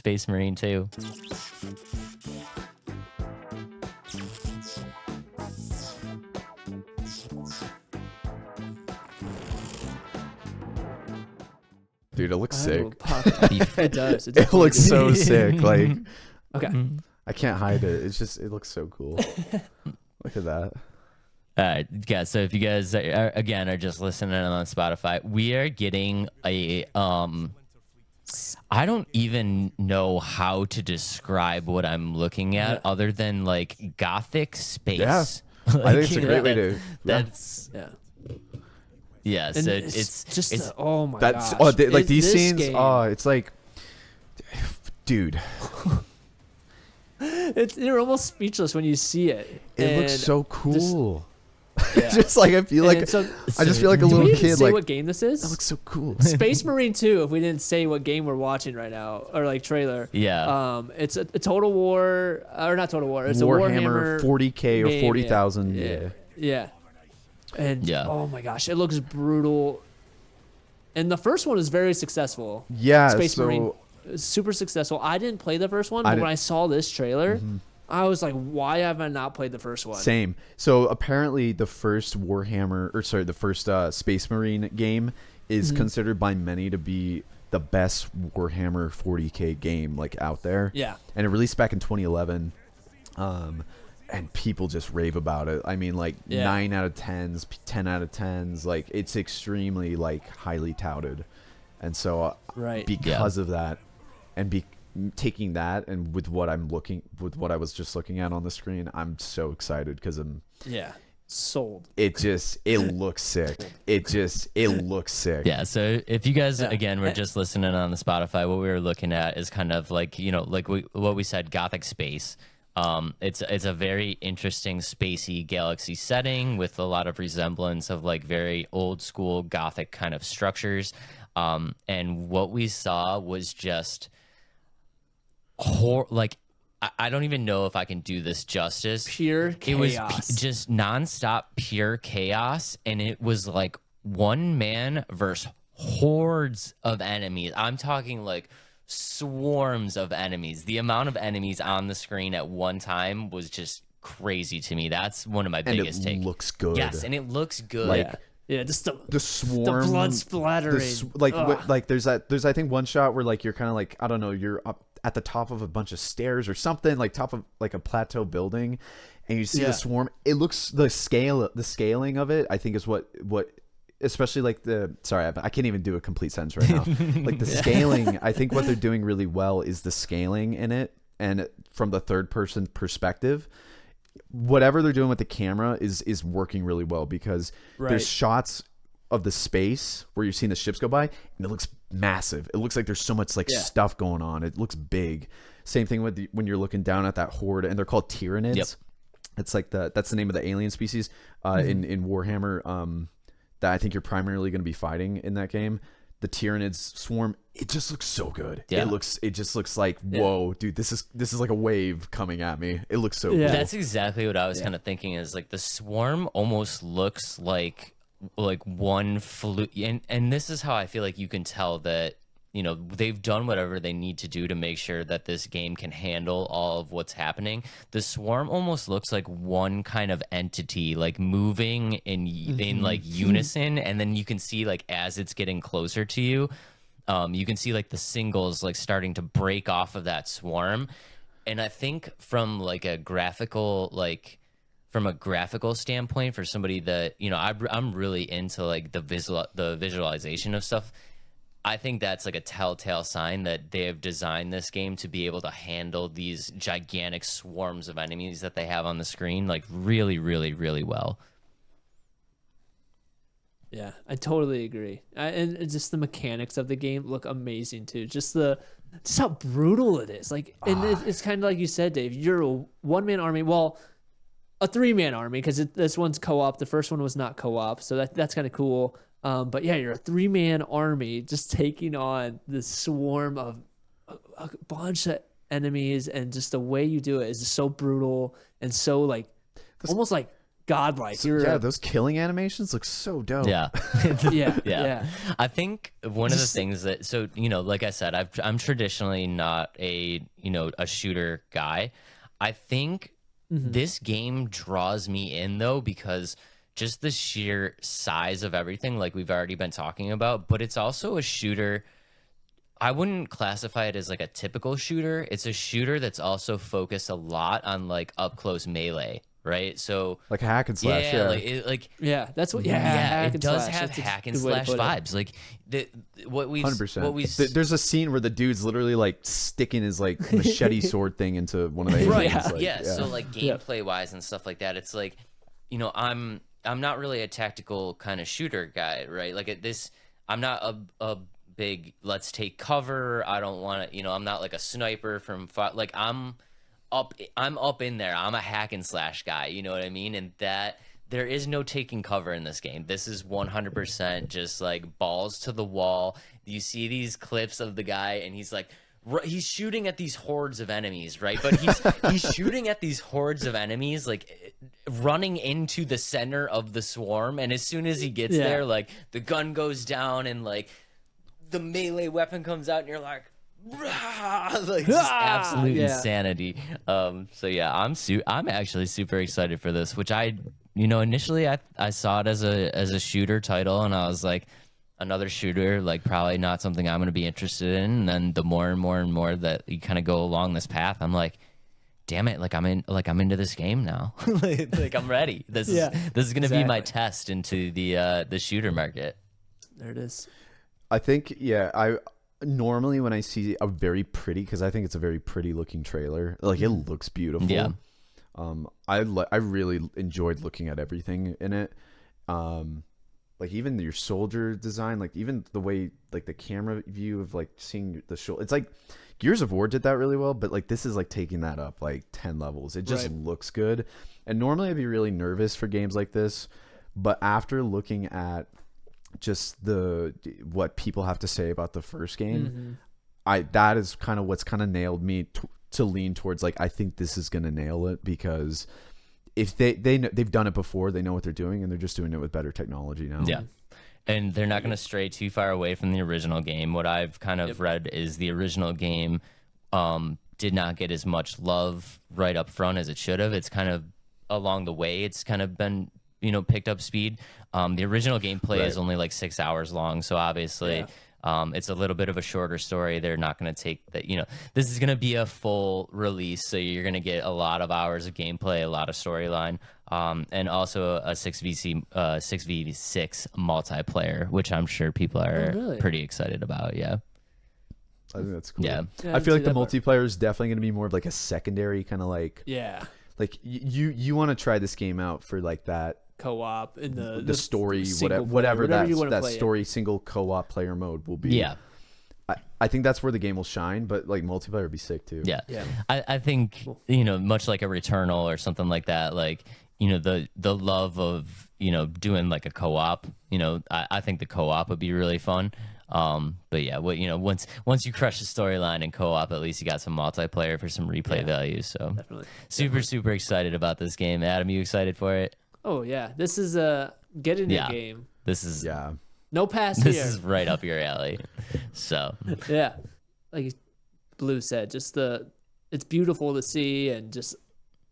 Space Marine 2. Dude, it looks sick. It does. It looks so sick. Like, okay. I can't hide it. It looks so cool. Look at that. All right, yeah. So if you guys are just listening on Spotify, we are getting a I don't even know how to describe what I'm looking at other than like gothic space. Yeah, Like, I think it's a great way to. That's yeah. So it's just oh my that's gosh. like these This scenes. game, It's like, dude, you're almost speechless when you see it. it looks so cool. Yeah. Just like I feel like I just feel like a little we kid. didn't say Like, what game this is? that looks so cool. Space Marine 2. If we didn't say what game we're watching right now, or like trailer. Yeah. It's a Total War, or not Total War. It's Warhammer a Warhammer 40k or game, 40,000. Yeah. And Yeah. oh my gosh, it looks brutal. And the first one is very successful. Yeah. Space so Marine, super successful. I didn't play the first one, but when I saw this trailer, I was like, why have I not played the first one? same. So apparently the first the first Space Marine game is considered by many to be the best Warhammer 40k game like out there. Yeah. And it released back in 2011. And people just rave about it. I mean, like 9 out of 10s, 10 out of 10s. Like, it's extremely like highly touted. And so because of that, and taking that and with what I was just looking at on the screen, I'm so excited because sold. it looks sick. It looks sick. Yeah, so if you guys, again, were just listening on the Spotify, what we were looking at is kind of like, like what we said, Gothic space. It's a very interesting spacey galaxy setting with a lot of resemblance of like very old school Gothic kind of structures. And what we saw was just like, I don't even know if I can do this justice. Pure chaos. It was just nonstop pure chaos. And it was like one man versus hordes of enemies. I'm talking like swarms of enemies. The amount of enemies on the screen at one time was just crazy to me. That's one of my biggest takes. And it looks good. Yes, and it looks good. Like, just the swarm, the blood splattering. Like there's I think one shot where like you're kind of like, I don't know, you're up at the top of a bunch of stairs or something, like top of like a plateau building, and you see the swarm. It looks, the scaling of it, I think, is what especially like I can't even do a complete sentence right now. Like the scaling, I think what they're doing really well is the scaling in it, and from the third person perspective, whatever they're doing with the camera is working really well, because there's shots of the space where you're seeing the ships go by and it looks massive. It looks like there's so much like stuff going on. It looks big. Same thing with when you're looking down at that horde, and they're called Tyranids. Yep. It's like that's the name of the alien species in Warhammer that I think you're primarily going to be fighting in that game. The Tyranids swarm. It just looks so good. Yeah. It just looks like, whoa, dude, this is like a wave coming at me. It looks so cool. That's exactly what I was kind of thinking, is like the swarm almost looks like one and this is how I feel like you can tell that they've done whatever they need to do to make sure that this game can handle all of what's happening. The swarm almost looks like one kind of entity, like moving in like unison, and then you can see like as it's getting closer to you, you can see like the singles like starting to break off of that swarm. And I think from a graphical standpoint, for somebody that I'm really into like the visualization of stuff, I think that's like a telltale sign that they have designed this game to be able to handle these gigantic swarms of enemies that they have on the screen like really, really, really well. Yeah, I totally agree. And just the mechanics of the game look amazing too. Just how brutal it is. Like, and it's kind of like you said, Dave. You're a one-man army. Well, a three-man army, because this one's co-op. The first one was not co-op, so that's kind of cool. But yeah, you're a three-man army just taking on this swarm of a bunch of enemies, and just the way you do it is just so brutal and so like almost like godlike. Yeah, those killing animations look so dope. Yeah. yeah. I think one of the things that, so, like I said, I'm traditionally not a shooter guy. I think this game draws me in though, because just the sheer size of everything, like we've already been talking about, but it's also a shooter. I wouldn't classify it as like a typical shooter. It's a shooter that's also focused a lot on like up close melee, right? So like hack and slash. Yeah, that's what. It does have hack and slash vibes. Like what we've 100%. There's a scene where the dude's literally like sticking his like machete sword thing into one of the aliens. Right. So like gameplay wise and stuff like that, it's like, I'm not really a tactical kind of shooter guy, right? Like at this, I'm not a big let's take cover. I don't want to, I'm not like a sniper from like I'm up in there. I'm a hack and slash guy, you know what I mean? And that there is no taking cover in this game. This is 100% just like balls to the wall. You see these clips of the guy and he's like he's shooting at these hordes of enemies, right? But he's shooting at these hordes of enemies like running into the center of the swarm, and as soon as he gets there, like the gun goes down and like the melee weapon comes out and you're like, like just absolute insanity. So yeah, I'm actually super excited for this, which initially I saw it as a shooter title, and I was like, another shooter, like probably not something I'm going to be interested in. And then the more and more and more that you kind of go along this path, I'm like, damn it, I'm into this game now. like I'm ready. This is going to be my test into the shooter market. There it is. I think, I normally when I see a very pretty, because I think it's a very pretty looking trailer, like it looks beautiful. Yeah. I really enjoyed looking at everything in it. Like even your soldier design, like even the way, like the camera view of like seeing the shoulder. It's like Gears of War did that really well, but like this is like taking that up like 10 levels. It just looks good. And normally I'd be really nervous for games like this, but after looking at just what people have to say about the first game, that is kind of what's kind of nailed me to lean towards like I think this is gonna nail it, because if they've done it before, they know what they're doing, and they're just doing it with better technology now. Yeah, and they're not going to stray too far away from the original game. What I've kind of read is the original game did not get as much love right up front as it should have. It's kind of along the way, it's kind of been picked up speed. The original gameplay is only like 6 hours long, so obviously it's a little bit of a shorter story. They're not going to take that, this is going to be a full release, so you're going to get a lot of hours of gameplay, a lot of storyline, and also a 6v6 multiplayer, which I'm sure people are pretty excited about. I think that's cool. Yeah, I feel like the multiplayer is definitely going to be more of like a secondary kind of like like you want to try this game out for like that co-op in the story, whatever that story single co-op player mode will be. I think that's where the game will shine, but like multiplayer would be sick too. I think much like a Returnal or something like that, like the love of doing like a co-op, I think the co-op would be really fun. But yeah, once you crush the storyline and co-op, at least you got some multiplayer for some replay value. So super excited about this game. Adam, you excited for it? Oh yeah, this is get in the game. This is no pass this here. This is right up your alley. So like Blue said, just it's beautiful to see, and just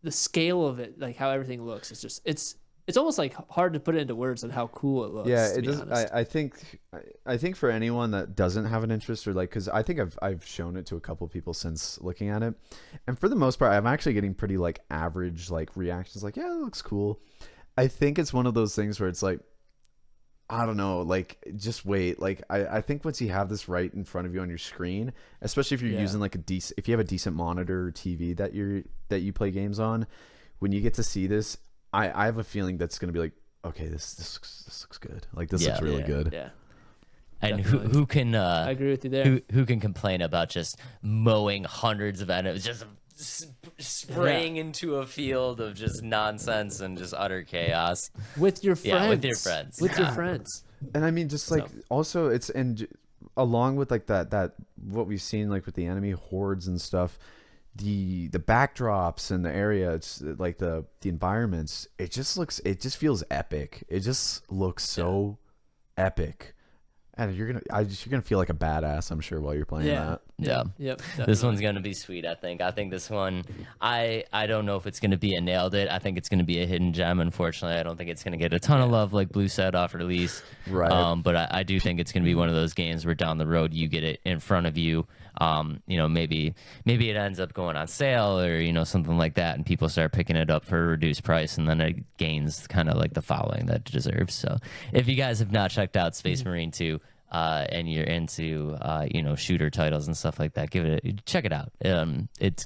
the scale of it, like how everything looks. It's just it's almost like hard to put it into words on how cool it looks. Yeah, it does. I think for anyone that doesn't have an interest, or like, because I think I've shown it to a couple of people since looking at it, and for the most part, I'm actually getting pretty like average like reactions. Like, yeah, it looks cool. I think it's one of those things where it's like, I don't know, like just wait. Like I think once you have this right in front of you on your screen, especially if you're using like if you have a decent monitor or TV that you play games on, when you get to see this, I have a feeling that's gonna be like, okay, this looks good. Like this looks really good. Yeah. And who can I agree with you there. Who can complain about just mowing hundreds of enemies, just spraying into a field of just nonsense and just utter chaos with your friends? With your friends. And I mean, just like also along with like that what we've seen like with the enemy hordes and stuff, the backdrops and the area, it's like the environments, it just feels epic. It just looks so epic. And you're gonna feel like a badass, I'm sure, while you're playing that. Yeah. Yep. This one's gonna be sweet. I think this one. I don't know if it's gonna be a nailed it. I think it's gonna be a hidden gem. Unfortunately, I don't think it's gonna get a ton of love like Blue said off release. Right. But I do think it's gonna be one of those games where down the road you get it in front of you. You know, maybe it ends up going on sale or you know something like that, and people start picking it up for a reduced price, and then it gains kind of like the following that it deserves. So if you guys have not checked out Space Marine 2. And you're into you know shooter titles and stuff like that, check it out. It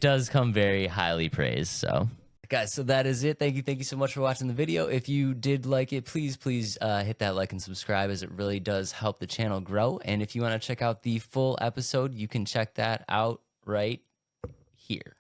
does come very highly praised. So guys, so that is it. Thank you so much for watching the video. If you did like it, please hit that like and subscribe, as it really does help the channel grow. And if you want to check out the full episode, you can check that out right here.